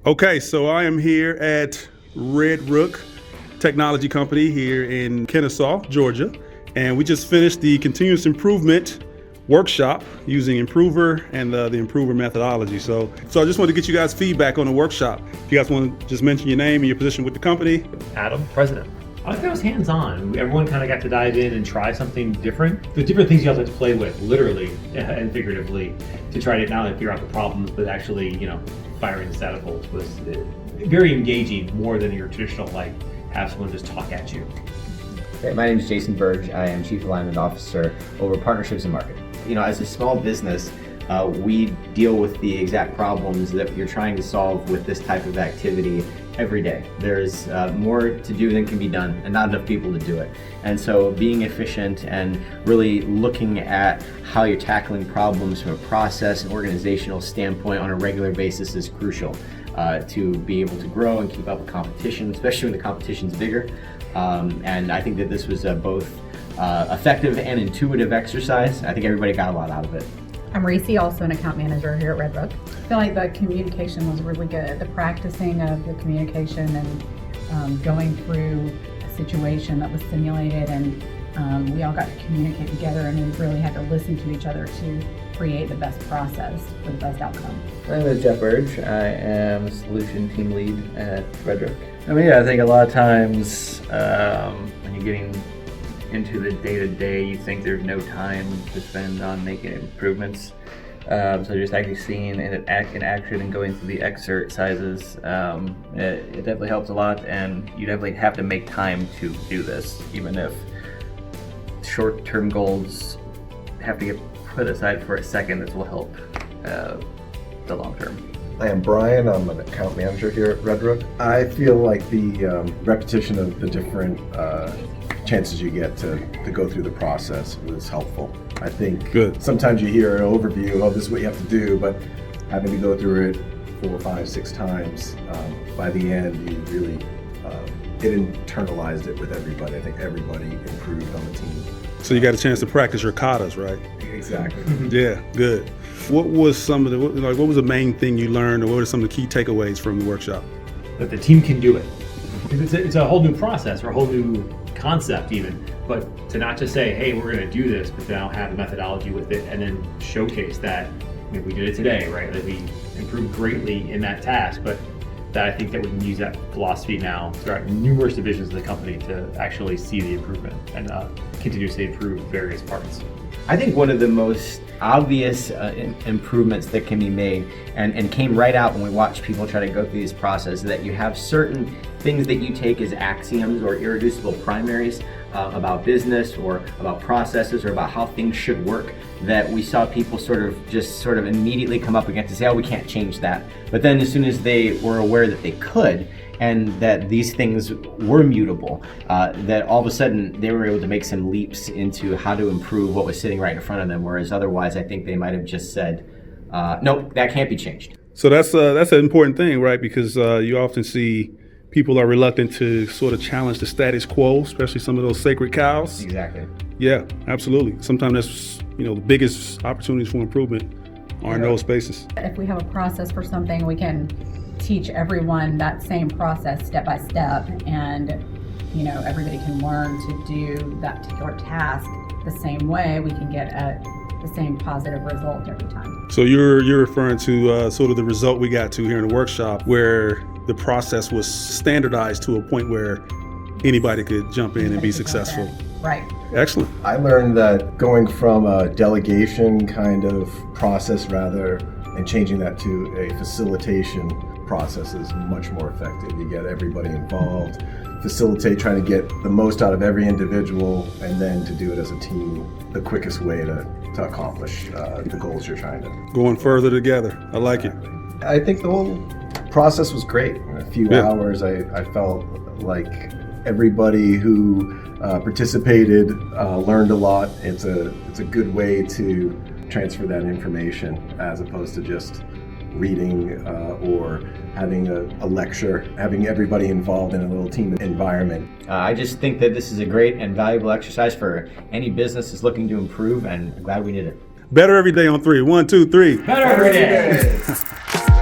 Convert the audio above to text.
Okay, so I am here at Red Rook Technology Company here in Kennesaw, Georgia, and we just finished the continuous improvement workshop using Impruver and the Impruver methodology. So I just wanted to get you guys feedback on the workshop. If you guys want to just mention your name and your position with the company. Adam, president. I think it was hands-on. Everyone kind of got to dive in and try something different. The different things you have to play with, literally and figuratively, to try to not only figure out the problems, but actually, firing the staticals was very engaging, more than your traditional, have someone just talk at you. Okay, my name is Jason Burge. I am Chief Alignment Officer over Partnerships and Marketing. As a small business, we deal with the exact problems that you're trying to solve with this type of activity every day. There's more to do than can be done, and not enough people to do it. And so being efficient and really looking at how you're tackling problems from a process and organizational standpoint on a regular basis is crucial to be able to grow and keep up with competition, especially when the competition's bigger. And I think that this was both effective and intuitive exercise. I think everybody got a lot out of it. I'm Reese, also an account manager here at Red Rook. I feel like the communication was really good. The practicing of the communication and going through a situation that was simulated, and we all got to communicate together, and we really had to listen to each other to create the best process for the best outcome. My name is Jeff Burge. I am a solution team lead at Red Rook. I think a lot of times when you're getting into the day-to-day, you think there's no time to spend on making improvements. So just actually seeing it in action and going through the exercises, it definitely helps a lot, and you definitely have to make time to do this, even if short-term goals have to get put aside for a second. This will help the long term. I am Brian. I'm an account manager here at Red Rook. I feel like the repetition of the different chances you get to go through the process was helpful. I think sometimes you hear an overview, this is what you have to do, but having to go through it 4, 5, 6 times, by the end you really, it internalized it with everybody. I think everybody improved on the team. So you got a chance to practice your katas, right? Exactly. Yeah, good. What was what was the main thing you learned, or what are some of the key takeaways from the workshop? That the team can do it. It's a whole new process, or a whole new concept even, but to not just say, hey, we're going to do this, but now have a methodology with it, and then showcase that we did it today, right? That we improved greatly in that task, but that I think that we can use that philosophy now throughout numerous divisions of the company to actually see the improvement and continuously improve various parts. I think one of the most obvious improvements that can be made and came right out when we watched people try to go through this process is that you have certain things that you take as axioms or irreducible primaries about business or about processes or about how things should work, that we saw people sort of immediately come up against and say, we can't change that. But then as soon as they were aware that they could, and that these things were mutable, that all of a sudden they were able to make some leaps into how to improve what was sitting right in front of them, whereas otherwise I think they might have just said, nope, that can't be changed. So that's an important thing, right? Because you often see people are reluctant to sort of challenge the status quo, especially some of those sacred cows. Exactly. Yeah, absolutely. Sometimes that's the biggest opportunities for improvement are in those spaces. If we have a process for something, we can teach everyone that same process step by step, and everybody can learn to do that particular task the same way. We can get the same positive result every time. So you're referring to sort of the result we got to here in the workshop, where the process was standardized to a point where anybody could jump in and be successful. Right. Excellent. I learned that going from a delegation kind of process and changing that to a facilitation process is much more effective. You get everybody involved, facilitate, trying to get the most out of every individual, and then to do it as a team, the quickest way to accomplish the goals you're trying to. Going further together. I like it. I think the whole process was great. In a few hours, I felt like everybody who participated learned a lot. It's a good way to transfer that information as opposed to just reading or having a lecture, having everybody involved in a little team environment. I just think that this is a great and valuable exercise for any business that's looking to improve, and I'm glad we did it. Better every day on 3. 1, 2, 3. Better every day.